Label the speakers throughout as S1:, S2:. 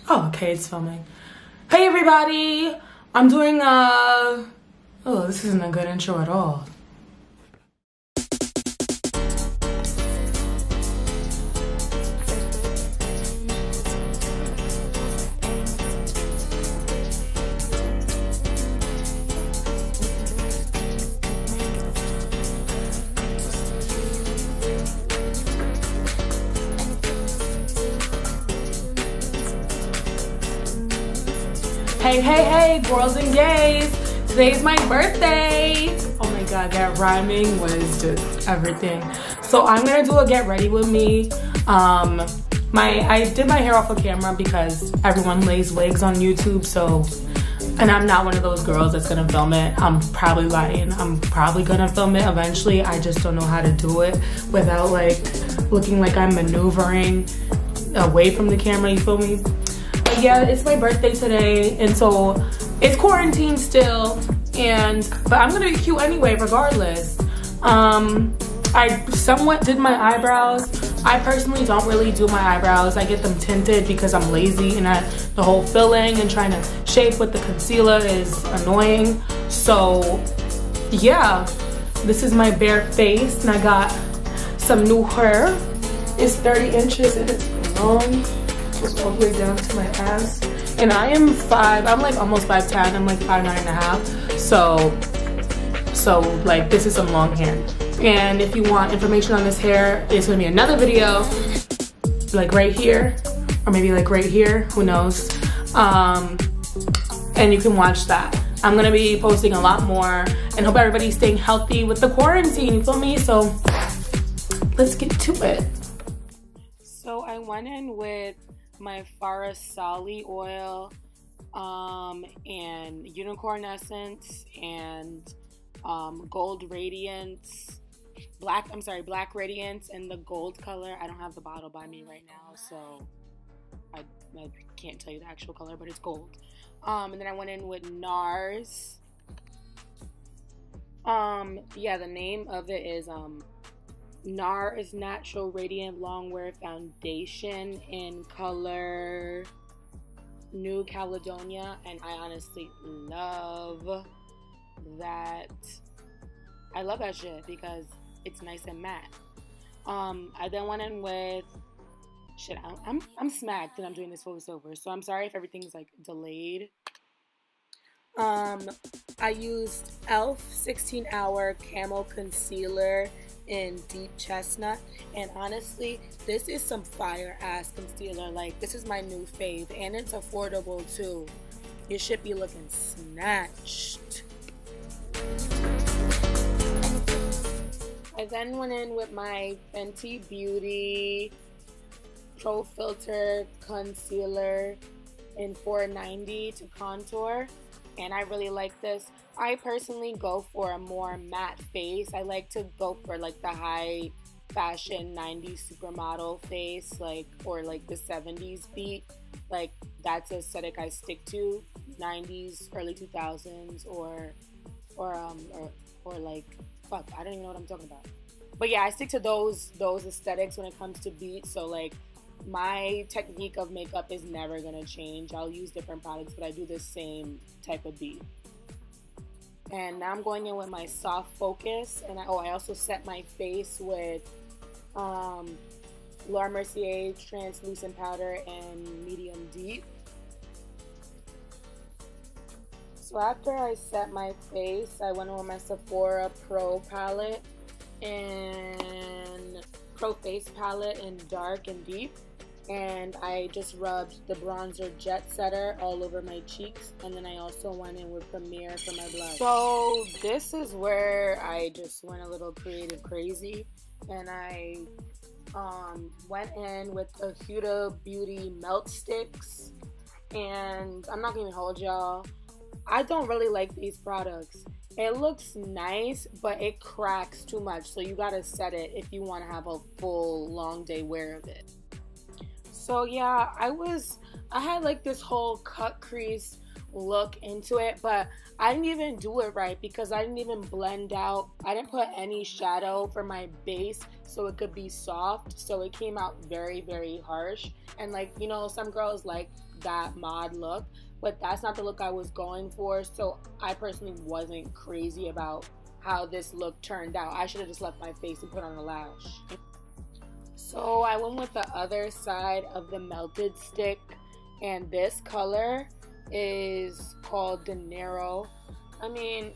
S1: Oh, okay, it's filming. Hey everybody! I'm doing oh, this isn't a good intro at all. Hey, girls and gays. Today's my birthday. Oh my god, that rhyming was just everything. So I'm gonna do a get ready with me. I did my hair off of camera because everyone lays wigs on YouTube, so, and I'm not one of those girls that's gonna film it. I'm probably lying. I'm probably gonna film it eventually. I just don't know how to do it without like looking like I'm maneuvering away from the camera, you feel me? But yeah, it's my birthday today, and so it's quarantine still, but I'm gonna be cute anyway regardless. I somewhat did my eyebrows. I personally don't really do my eyebrows. I get them tinted because I'm lazy, and the whole filling and trying to shape with the concealer is annoying. So yeah, this is my bare face, and I got some new hair. It's 30 inches and it's long. Just all the way down to my ass, and I am I'm like almost 5'10". I'm like 5'9.5". So like this is some long hair. And if you want information on this hair, it's gonna be another video, like right here, or maybe like right here, who knows. And you can watch that. I'm gonna be posting a lot more, and hope everybody's staying healthy with the quarantine. You feel me? So let's get to it. So I went in with my Farsali oil and unicorn essence and gold radiance, black radiance and the gold color. I don't have the bottle by me right now, so I can't tell you the actual color, but it's gold. And then I went in with Nars. Yeah, the name of it is Nars Natural Radiant Longwear Foundation in color New Caledonia, and I honestly love that. I love that shit because it's nice and matte. I then went in with shit. I'm smacked and I'm doing this voiceover, so I'm sorry if everything's like delayed. I used e.l.f. 16-hour Camel Concealer in deep chestnut, and honestly this is some fire ass concealer. Like, this is my new fave, and it's affordable too. You should be looking snatched. I then went in with my Fenty Beauty Pro Filter Concealer in 490 to contour, and I really like this. I personally go for a more matte face. I like to go for like the high fashion 90s supermodel face, like, or like the 70s beat. Like, that's the aesthetic I stick to. 90s, early 2000s, or like, fuck, I don't even know what I'm talking about. But yeah, I stick to those aesthetics when it comes to beats. So like, my technique of makeup is never gonna change. I'll use different products, but I do the same type of beat. And now I'm going in with my soft focus, and I also set my face with Mercier translucent powder and medium deep. So after I set my face, I went in with my Sephora Pro palette and Pro Face palette in dark and deep. And I just rubbed the bronzer jet setter all over my cheeks, and then I also went in with Mercier for my blush. So this is where I just went a little creative crazy, and I went in with the Huda Beauty Melt Sticks, and I'm not gonna even hold y'all, I don't really like these products. It looks nice, but it cracks too much, so you gotta set it if you want to have a full long day wear of it. So yeah, I had like this whole cut crease look into it, but I didn't even do it right because I didn't even blend out. I didn't put any shadow for my base so it could be soft, so it came out very, very harsh. And like, you know, some girls like that mod look, but that's not the look I was going for, so I personally wasn't crazy about how this look turned out. I should have just left my face and put on a lash. So I went with the other side of the melted stick, and this color is called Dinero. I mean,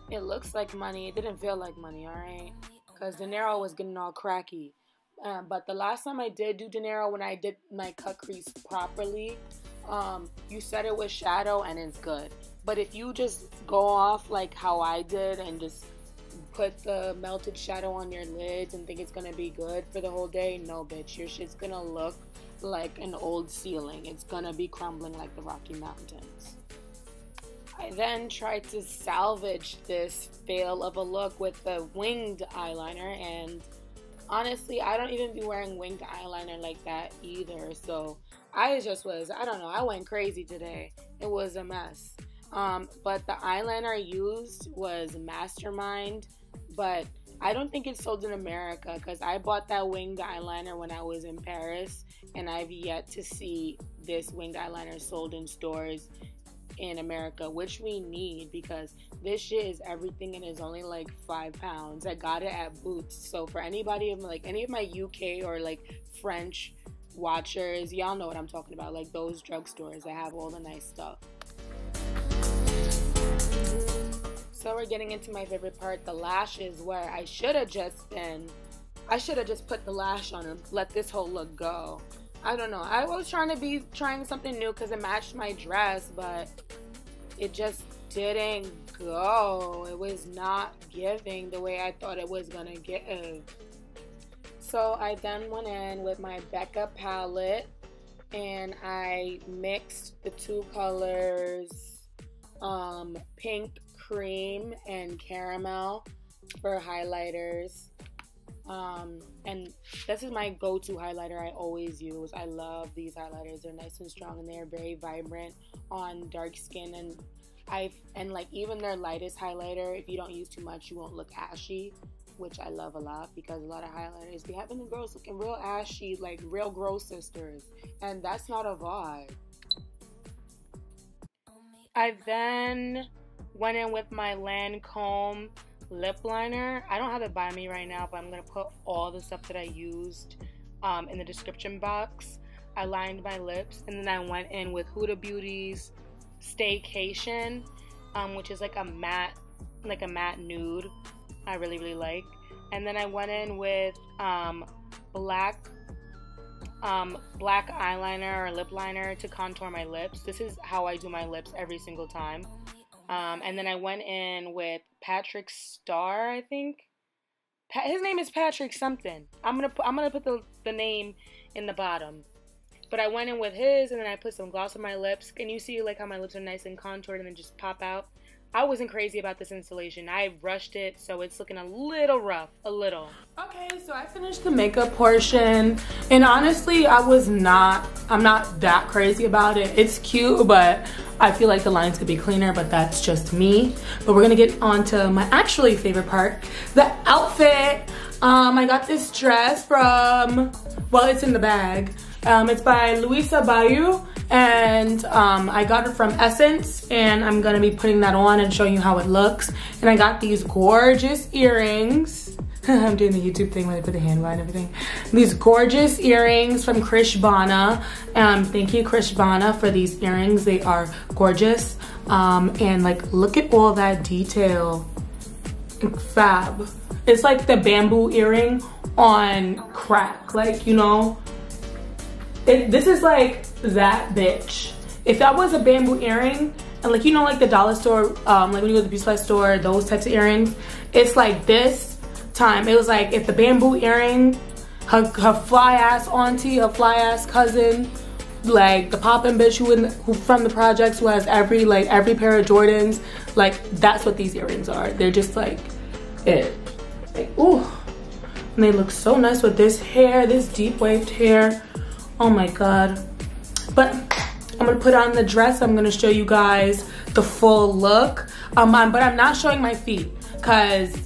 S1: it looks like money. It didn't feel like money, alright? Because Dinero was getting all cracky. But the last time I did do Dinero, when I did my cut crease properly, you set it with shadow and it's good. But if you just go off like how I did and just put the melted shadow on your lids and think it's gonna be good for the whole day, no bitch, your shit's gonna look like an old ceiling. It's gonna be crumbling like the Rocky Mountains. I then tried to salvage this fail of a look with the winged eyeliner, and honestly, I don't even be wearing winged eyeliner like that either, so I just was, I don't know, I went crazy today. It was a mess. But the eyeliner I used was Mastermind, but I don't think it's sold in America because I bought that winged eyeliner when I was in Paris, and I've yet to see this winged eyeliner sold in stores in America, which we need because this shit is everything and is only like £5. I got it at Boots. So for anybody of like any of my UK or like French watchers, y'all know what I'm talking about, like those drugstores that have all the nice stuff. So we're getting into my favorite part, the lashes, where I should have just put the lash on and let this whole look go. I don't know. I was trying something new because it matched my dress, but it just didn't go. It was not giving the way I thought it was gonna give. So I then went in with my Becca palette and I mixed the two colors, pink cream and caramel for highlighters. And this is my go-to highlighter I always use. I love these highlighters. They're nice and strong and they're very vibrant on dark skin, and like even their lightest highlighter, if you don't use too much, you won't look ashy, which I love a lot because a lot of highlighters be having the girls looking real ashy, like real gross sisters, and that's not a vibe. I then went in with my Lancome lip liner. I don't have it by me right now, but I'm gonna put all the stuff that I used in the description box. I lined my lips, and then I went in with Huda Beauty's Staycation, which is like a matte nude. I really like. And then I went in with black eyeliner or lip liner to contour my lips. This is how I do my lips every single time. And then I went in with Patrick Star, I think. His name is Patrick something. I'm gonna put the name in the bottom. But I went in with his, and then I put some gloss on my lips. And you see like how my lips are nice and contoured and then just pop out. I wasn't crazy about this installation. I rushed it, so it's looking a little rough, a little. Okay, so I finished the makeup portion, and honestly, I'm not that crazy about it. It's cute, but I feel like the lines could be cleaner, but that's just me. But we're gonna get on to my actually favorite part, the outfit. I got this dress from, well, it's in the bag. It's by Louisa, Ballou, and I got it from Essemce, and I'm gonna be putting that on and showing you how it looks. And I got these gorgeous earrings. I'm doing the YouTube thing where I put the hand behind everything. These gorgeous earrings from Chrishabana. Thank you, Chrishabana, for these earrings. They are gorgeous. And like, look at all that detail. Fab. It's like the bamboo earring on crack, like, you know. This is like that bitch. If that was a bamboo earring, and like, you know, like the dollar store, like when you go to the beauty supply store, those types of earrings, it's like this time. It was like if the bamboo earring, her fly ass auntie, her fly ass cousin, like the poppin' bitch who from the projects, who has every pair of Jordans, like that's what these earrings are. They're just like it. Like, ooh, and they look so nice with this hair, this deep waved hair. Oh my god. But I'm gonna put on the dress. I'm gonna show you guys the full look. But I'm not showing my feet because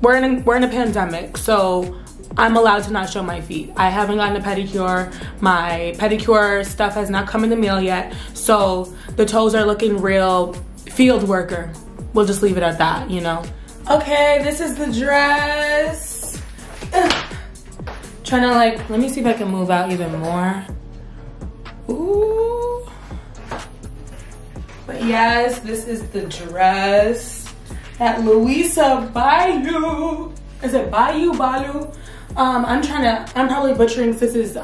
S1: we're in a pandemic, so I'm allowed to not show my feet. I haven't gotten a pedicure. My pedicure stuff has not come in the mail yet, so the toes are looking real field worker. We'll just leave it at that, you know. Okay, this is the dress. Trying to like, let me see if I can move out even more. Ooh. But yes, this is the dress at Louisa Ballou. Is it Ballou? I'm probably butchering Sis's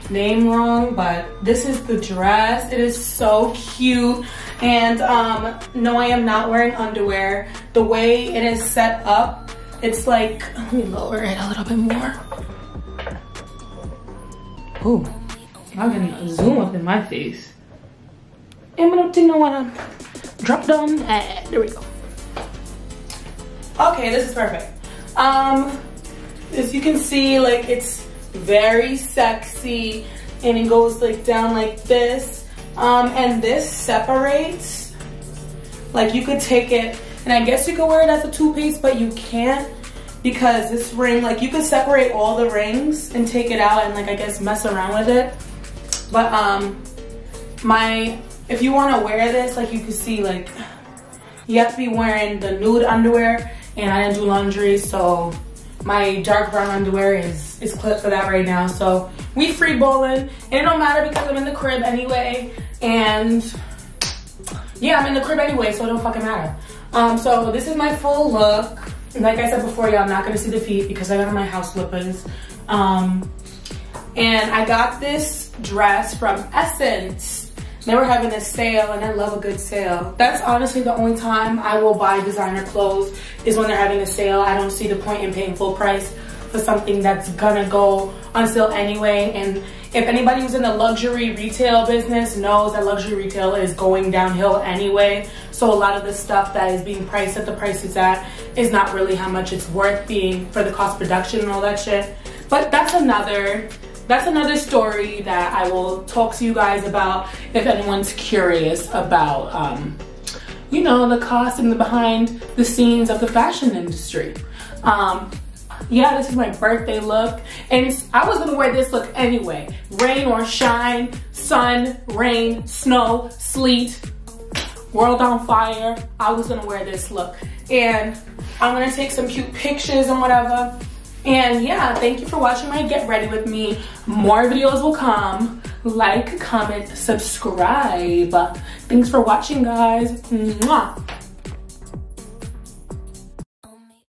S1: name wrong, but this is the dress. It is so cute. And no, I am not wearing underwear. The way it is set up, it's like, let me lower it a little bit more. Oh, I'm gonna zoom up in my face. I'm gonna drop down. There we go. Okay, this is perfect. As you can see, like, it's very sexy, and it goes like down like this. And this separates. Like, you could take it, and I guess you could wear it as a two-piece, but you can't, because this ring, like, you could separate all the rings and take it out and, like, I guess mess around with it. But if you want to wear this, like, you can see, like, you have to be wearing the nude underwear, and I didn't do laundry, so my dark brown underwear is clipped for that right now. So we free balling, and it don't matter because I'm in the crib anyway, and yeah, I'm in the crib anyway, so it don't fucking matter. So this is my full look. Like I said before, y'all, I'm not gonna see the feet because I got on my house slippers. And I got this dress from Essemce. They were having a sale, and I love a good sale. That's honestly the only time I will buy designer clothes, is when they're having a sale. I don't see the point in paying full price for something that's gonna go on sale anyway. And if anybody who's in the luxury retail business knows that luxury retail is going downhill anyway, so a lot of the stuff that is being priced at the price it's at is not really how much it's worth being for the cost production and all that shit. But that's another story that I will talk to you guys about if anyone's curious about, you know, the cost and the behind the scenes of the fashion industry. Yeah, this is my birthday look, and I was gonna wear this look anyway. Rain or shine, sun, rain, snow, sleet, world on fire, I was gonna wear this look. And I'm gonna take some cute pictures and whatever. And yeah, thank you for watching my Get Ready With Me. More videos will come. Like, comment, subscribe. Thanks for watching, guys. Mwah.